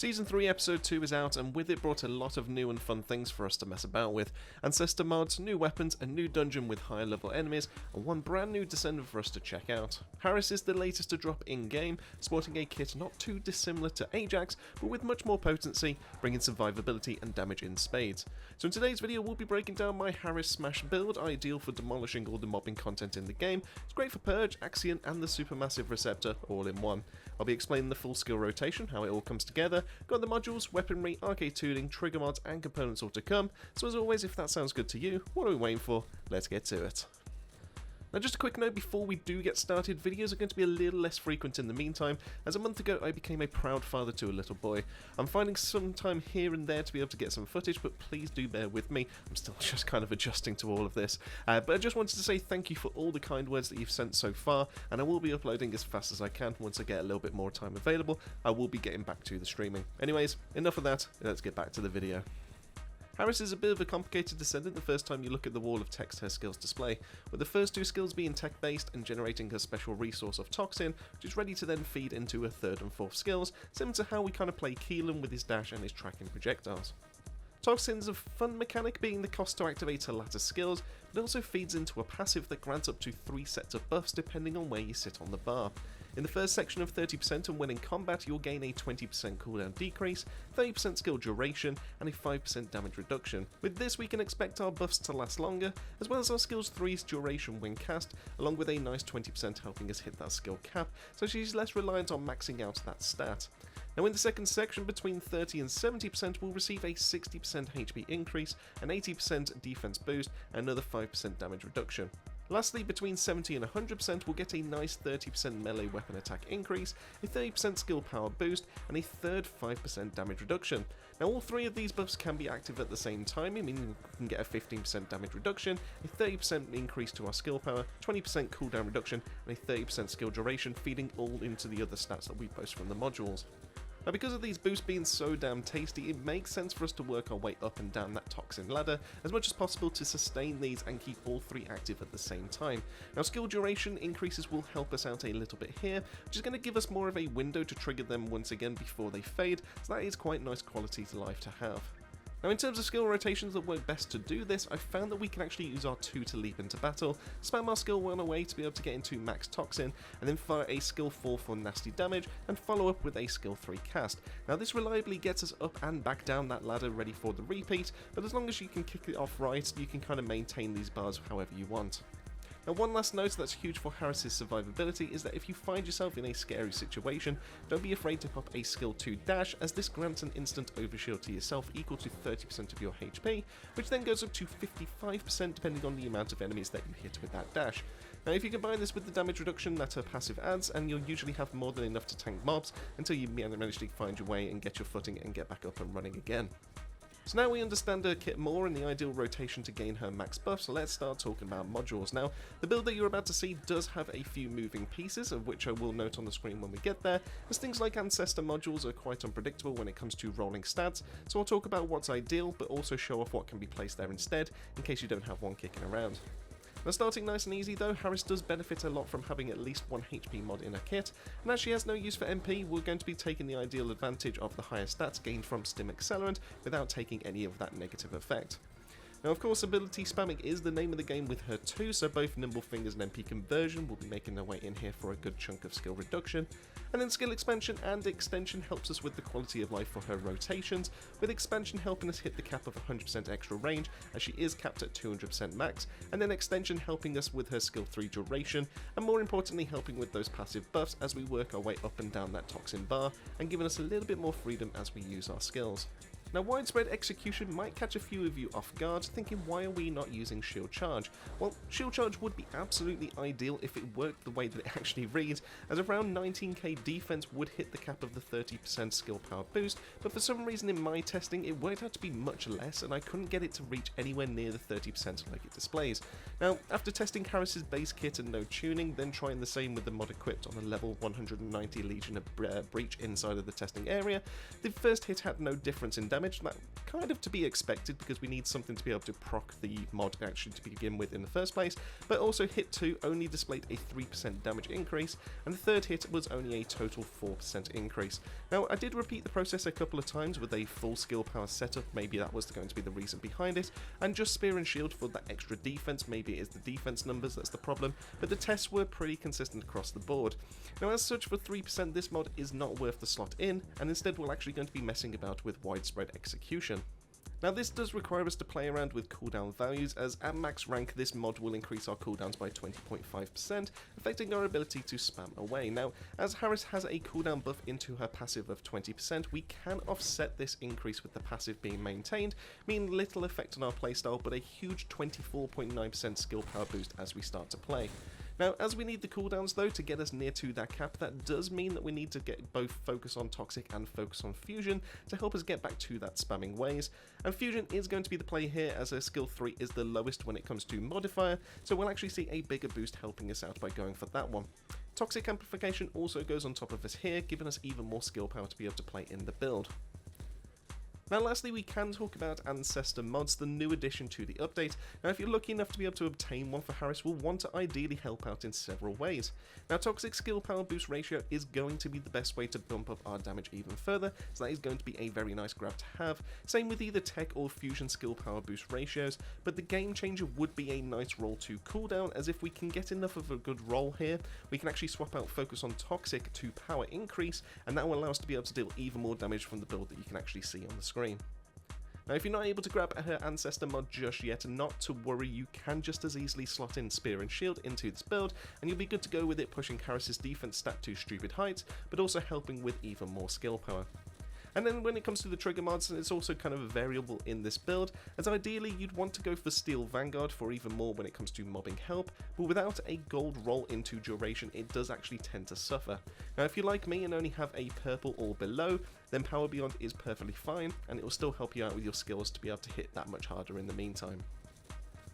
Season 3 Episode 2 is out, and with it brought a lot of new and fun things for us to mess about with. Ancestor mods, new weapons, a new dungeon with higher level enemies, and one brand new descendant for us to check out. Harris is the latest to drop in-game, sporting a kit not too dissimilar to Ajax, but with much more potency, bringing survivability and damage in spades. So in today's video we'll be breaking down my Harris Smash build, ideal for demolishing all the mobbing content in the game. It's great for Purge, Axion, and the Supermassive Receptor all in one. I'll be explaining the full skill rotation, how it all comes together, got the modules, weaponry, arcade tuning, trigger mods and components all to come, so as always if that sounds good to you, what are we waiting for? Let's get to it. Now just a quick note before we do get started, videos are going to be a little less frequent in the meantime, as a month ago I became a proud father to a little boy. I'm finding some time here and there to be able to get some footage, but please do bear with me, I'm still just kind of adjusting to all of this. But I just wanted to say thank you for all the kind words that you've sent so far, and I will be uploading as fast as I can. Once I get a little bit more time available, I will be getting back to the streaming. Anyways, enough of that, let's get back to the video. Harris is a bit of a complicated descendant the first time you look at the wall of text her skills display, with the first two skills being tech based and generating her special resource of Toxin, which is ready to then feed into her third and fourth skills, similar to how we kind of play Keelan with his dash and his tracking projectiles. Toxin's a fun mechanic, being the cost to activate her latter skills, but it also feeds into a passive that grants up to 3 sets of buffs depending on where you sit on the bar. In the first section of 30% and when in combat, you'll gain a 20% cooldown decrease, 30% skill duration, and a 5% damage reduction. With this we can expect our buffs to last longer, as well as our skill's 3's duration when cast, along with a nice 20% helping us hit that skill cap, so she's less reliant on maxing out that stat. Now in the second section, between 30 and 70% we'll receive a 60% HP increase, an 80% defense boost, and another 5% damage reduction. Lastly, between 70 and 100% we'll get a nice 30% melee weapon attack increase, a 30% skill power boost, and a third 5% damage reduction. Now all three of these buffs can be active at the same time, meaning we can get a 15% damage reduction, a 30% increase to our skill power, 20% cooldown reduction, and a 30% skill duration, feeding all into the other stats that we post from the modules. Now because of these boosts being so damn tasty, it makes sense for us to work our way up and down that Toxin ladder as much as possible to sustain these and keep all three active at the same time. Now skill duration increases will help us out a little bit here, which is going to give us more of a window to trigger them once again before they fade, so that is quite nice quality to life to have. Now in terms of skill rotations that work best to do this, I've found that we can actually use our 2 to leap into battle, spam our skill 1 away to be able to get into max Toxin, and then fire a skill 4 for nasty damage, and follow up with a skill 3 cast. Now this reliably gets us up and back down that ladder ready for the repeat, but as long as you can kick it off right, you can kind of maintain these bars however you want. Now one last note that's huge for Harris's survivability is that if you find yourself in a scary situation, don't be afraid to pop a skill 2 dash, as this grants an instant overshield to yourself equal to 30% of your HP, which then goes up to 55% depending on the amount of enemies that you hit with that dash. Now if you combine this with the damage reduction that her passive adds, and you'll usually have more than enough to tank mobs until you manage to find your way and get your footing and get back up and running again. So now we understand her kit more and the ideal rotation to gain her max buff, so let's start talking about modules. Now, the build that you're about to see does have a few moving pieces, of which I will note on the screen when we get there, as things like Ancestor modules are quite unpredictable when it comes to rolling stats, so I'll talk about what's ideal, but also show off what can be placed there instead, in case you don't have one kicking around. Now starting nice and easy though, Harris does benefit a lot from having at least one HP mod in her kit, and as she has no use for MP, we're going to be taking the ideal advantage of the higher stats gained from Stim Accelerant without taking any of that negative effect. Now of course ability spamming is the name of the game with her too, so both Nimble Fingers and MP Conversion will be making their way in here for a good chunk of skill reduction, and then skill expansion and extension helps us with the quality of life for her rotations, with expansion helping us hit the cap of 100% extra range as she is capped at 200% max, and then extension helping us with her skill 3 duration, and more importantly helping with those passive buffs as we work our way up and down that Toxin bar, and giving us a little bit more freedom as we use our skills. Now widespread execution might catch a few of you off guard, thinking why are we not using shield charge? Well, shield charge would be absolutely ideal if it worked the way that it actually reads, as around 19k defense would hit the cap of the 30% skill power boost, but for some reason in my testing it worked out to be much less and I couldn't get it to reach anywhere near the 30% like it displays. Now after testing Harris's base kit and no tuning, then trying the same with the mod equipped on a level 190 Legion of Breach inside of the testing area, the first hit had no difference in damage damage. That kind of to be expected because we need something to be able to proc the mod actually to begin with in the first place, but also hit 2 only displayed a 3% damage increase, and the third hit was only a total 4% increase. Now, I did repeat the process a couple of times with a full skill power setup, maybe that was going to be the reason behind it, and just spear and shield for that extra defense, maybe it is the defense numbers that's the problem, but the tests were pretty consistent across the board. Now, as such, for 3% this mod is not worth the slot in, and instead we're actually going to be messing about with widespread execution. Now, this does require us to play around with cooldown values, as at max rank this mod will increase our cooldowns by 20.5%, affecting our ability to spam away. Now, as Harris has a cooldown buff into her passive of 20%, we can offset this increase with the passive being maintained, meaning little effect on our playstyle, but a huge 24.9% skill power boost as we start to play. Now, as we need the cooldowns though to get us near to that cap, that does mean that we need to get both focus on Toxic and focus on Fusion to help us get back to that spamming ways. And Fusion is going to be the play here, as her skill 3 is the lowest when it comes to modifier, so we'll actually see a bigger boost helping us out by going for that one. Toxic Amplification also goes on top of us here, giving us even more skill power to be able to play in the build. Now, lastly, we can talk about Ancestor mods, the new addition to the update. Now, if you're lucky enough to be able to obtain one for Harris, we'll want to ideally help out in several ways. Now, Toxic skill power boost ratio is going to be the best way to bump up our damage even further, so that is going to be a very nice grab to have. Same with either Tech or Fusion skill power boost ratios, but the game changer would be a nice roll to cooldown, as if we can get enough of a good roll here, we can actually swap out focus on Toxic to power increase, and that will allow us to be able to deal even more damage from the build that you can actually see on the screen. Now, if you're not able to grab her Ancestor mod just yet, not to worry, you can just as easily slot in Spear and Shield into this build, and you'll be good to go with it, pushing Harris's defense stat to stupid heights, but also helping with even more skill power. And then when it comes to the trigger mods, it's also kind of a variable in this build, as ideally you'd want to go for Steel Vanguard for even more when it comes to mobbing help, but without a gold roll into duration, it does actually tend to suffer. Now, if you're like me and only have a purple or below, then Power Beyond is perfectly fine, and it will still help you out with your skills to be able to hit that much harder in the meantime.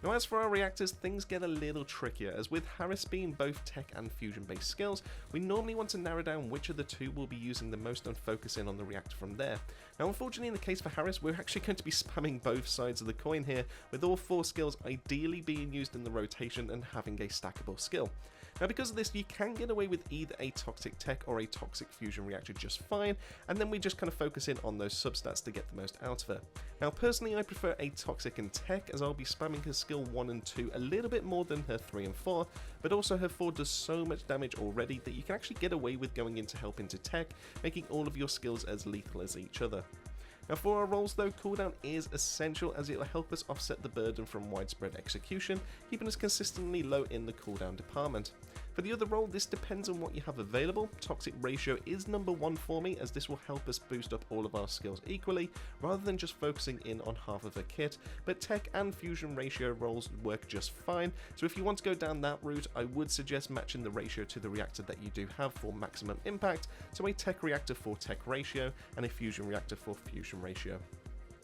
Now, as for our reactors, things get a little trickier, as with Harris being both tech and fusion based skills, we normally want to narrow down which of the two we'll be using the most and focus in on the reactor from there. Now, unfortunately in the case for Harris, we're actually going to be spamming both sides of the coin here, with all 4 skills ideally being used in the rotation and having a stackable skill. Now, because of this, you can get away with either a Toxic Tech or a Toxic Fusion reactor just fine, and then we just kind of focus in on those substats to get the most out of her. Now, personally, I prefer a Toxic and Tech, as I'll be spamming her skill 1 and 2 a little bit more than her 3 and 4, but also her 4 does so much damage already that you can actually get away with going into help into Tech, making all of your skills as lethal as each other. Now, for our rolls though, cooldown is essential, as it will help us offset the burden from widespread execution, keeping us consistently low in the cooldown department. For the other roll, this depends on what you have available. Toxic ratio is number 1 for me, as this will help us boost up all of our skills equally, rather than just focusing in on half of a kit, but Tech and Fusion ratio rolls work just fine, so if you want to go down that route, I would suggest matching the ratio to the reactor that you do have for maximum impact, so a Tech reactor for Tech ratio, and a Fusion reactor for Fusion ratio.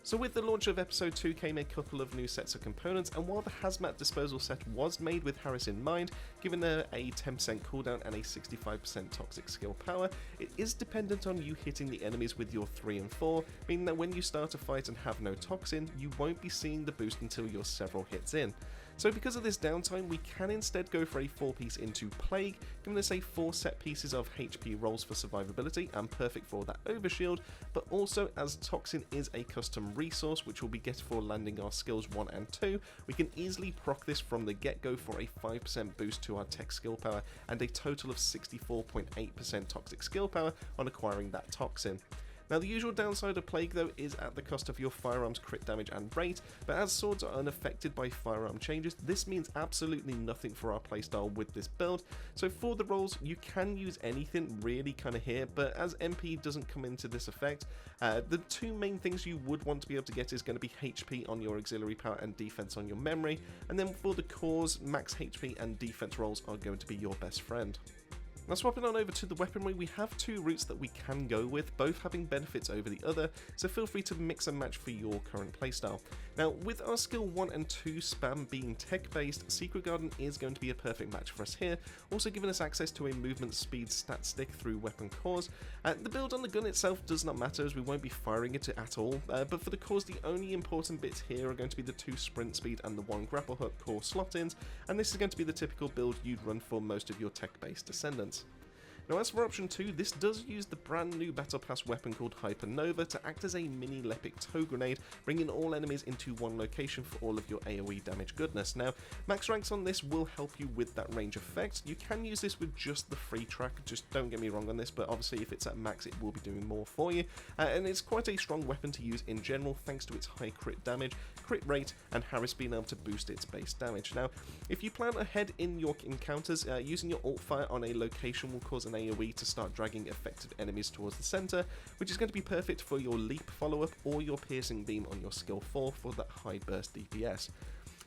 So with the launch of episode 2 came a couple of new sets of components, and while the hazmat disposal set was made with Harris in mind, giving her a 10% cooldown and a 65% toxic skill power, it is dependent on you hitting the enemies with your 3 and 4, meaning that when you start a fight and have no toxin, you won't be seeing the boost until you're several hits in. So because of this downtime, we can instead go for a 4-piece into Plague, giving us a 4 set pieces of HP rolls for survivability and perfect for that overshield, but also as Toxin is a custom resource which will be get for landing our skills 1 and 2, we can easily proc this from the get-go for a 5% boost to our tech skill power and a total of 64.8% toxic skill power on acquiring that Toxin. Now, the usual downside of Plague though is at the cost of your firearm's crit damage and rate, but as swords are unaffected by firearm changes, this means absolutely nothing for our playstyle with this build. So for the rolls, you can use anything really kind of here, but as MP doesn't come into this effect, the 2 main things you would want to be able to get is going to be HP on your auxiliary power and defense on your memory, and then for the cores, max HP and defense rolls are going to be your best friend. Now swapping on over to the weaponry, we have two routes that we can go with, both having benefits over the other, so feel free to mix and match for your current playstyle. Now with our skill 1 and 2 spam being tech based, Secret Garden is going to be a perfect match for us here, also giving us access to a movement speed stat stick through weapon cores. The build on the gun itself does not matter as we won't be firing it at all, but for the cores the only important bits here are going to be the 2 sprint speed and the 1 grapple hook core slot-ins, and this is going to be the typical build you'd run for most of your tech based descendants. Now as for option 2, this does use the brand new Battle Pass weapon called Hypernova to act as a mini Lepic toe grenade, bringing all enemies into one location for all of your AoE damage goodness. Now max ranks on this will help you with that range effect. You can use this with just the free track, just don't get me wrong on this, but obviously if it's at max it will be doing more for you, and it's quite a strong weapon to use in general thanks to its high crit damage, crit rate, and Harris being able to boost its base damage. Now if you plan ahead in your encounters, using your alt fire on a location will cause an AoE to start dragging effective enemies towards the center, which is going to be perfect for your leap follow-up or your piercing beam on your skill 4 for that high burst DPS.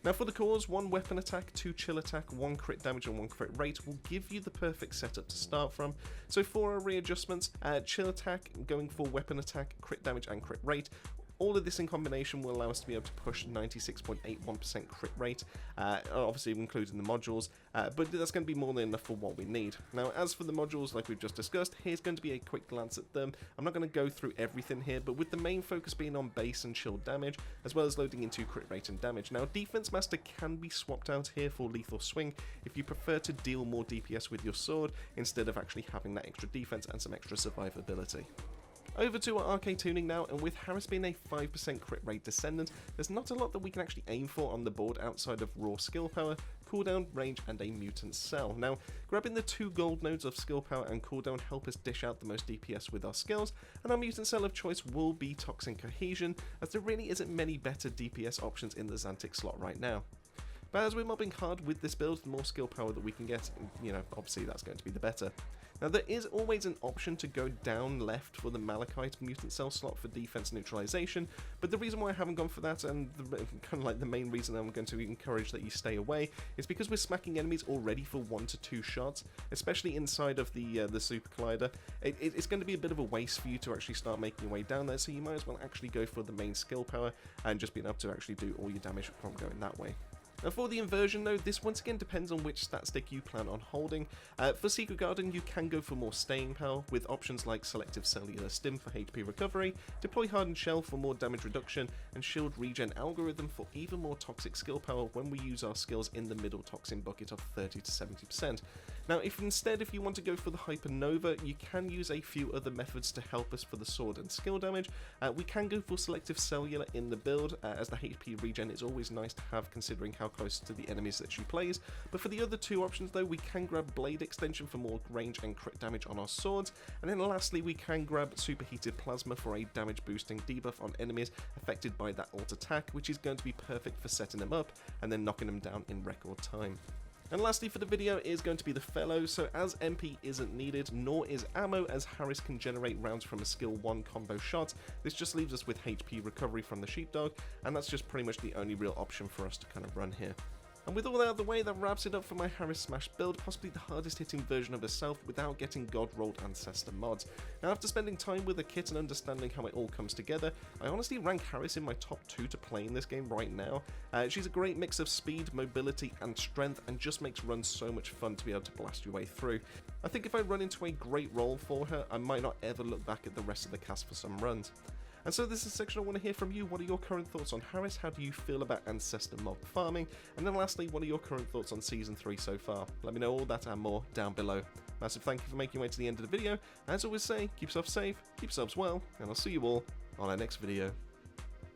Now for the cores, 1 weapon attack, 2 chill attack, 1 crit damage and 1 crit rate will give you the perfect setup to start from. So for our readjustments, chill attack going for weapon attack, crit damage and crit rate. All of this in combination will allow us to be able to push 96.81% crit rate, obviously including the modules, but that's going to be more than enough for what we need. Now as for the modules, like we've just discussed, here's going to be a quick glance at them. I'm not going to go through everything here, but with the main focus being on base and shield damage, as well as loading into crit rate and damage. Now Defense Master can be swapped out here for Lethal Swing if you prefer to deal more DPS with your sword, instead of actually having that extra defense and some extra survivability. Over to our Arche tuning now, and with Harris being a 5% crit rate descendant, there's not a lot that we can actually aim for on the board outside of raw skill power, cooldown, range, and a mutant cell. Now, grabbing the 2 gold nodes of skill power and cooldown help us dish out the most DPS with our skills, and our mutant cell of choice will be Toxin Cohesion, as there really isn't many better DPS options in the Xantic slot right now. But as we're mobbing hard with this build, the more skill power that we can get, obviously that's going to be the better. Now there is always an option to go down left for the Malachite mutant cell slot for defense neutralization, but the reason why I haven't gone for that, and kind of like the main reason I'm going to encourage that you stay away, is because we're smacking enemies already for 1 to 2 shots, especially inside of the Super Collider. It's going to be a bit of a waste for you to actually start making your way down there, so you might as well actually go for the main skill power and just being able to actually do all your damage from going that way. Now for the Inversion node, this once again depends on which stat stick you plan on holding. For Secret Garden, you can go for more staying power, with options like Selective Cellular Stim for HP recovery, Deploy Hardened Shell for more damage reduction, and Shield Regen Algorithm for even more toxic skill power when we use our skills in the middle toxin bucket of 30 to 70%. Now if you want to go for the Hypernova, you can use a few other methods to help us for the sword and skill damage. We can go for Selective Cellular in the build, as the HP regen is always nice to have considering how close to the enemies that she plays, but for the other 2 options though, we can grab Blade Extension for more range and crit damage on our swords, and then lastly we can grab Superheated Plasma for a damage boosting debuff on enemies affected by that alt attack, which is going to be perfect for setting them up and then knocking them down in record time. And lastly for the video is going to be the Fellow, so as MP isn't needed, nor is ammo, as Harris can generate rounds from a skill 1 combo shot, this just leaves us with HP recovery from the Sheepdog, and that's just pretty much the only real option for us to kind of run here. And with all that out of the way, that wraps it up for my Harris Smash build, possibly the hardest hitting version of herself without getting God-rolled Ancestor mods. Now after spending time with the kit and understanding how it all comes together, I honestly rank Harris in my top 2 to play in this game right now. She's a great mix of speed, mobility and strength, and just makes runs so much fun to be able to blast your way through. I think if I run into a great role for her, I might not ever look back at the rest of the cast for some runs. And so this is a section I want to hear from you. What are your current thoughts on Harris? How do you feel about Ancestor mob farming? And then lastly, what are your current thoughts on Season 3 so far? Let me know all that and more down below. Massive thank you for making your way to the end of the video. As always say, keep yourself safe, keep yourselves well, and I'll see you all on our next video.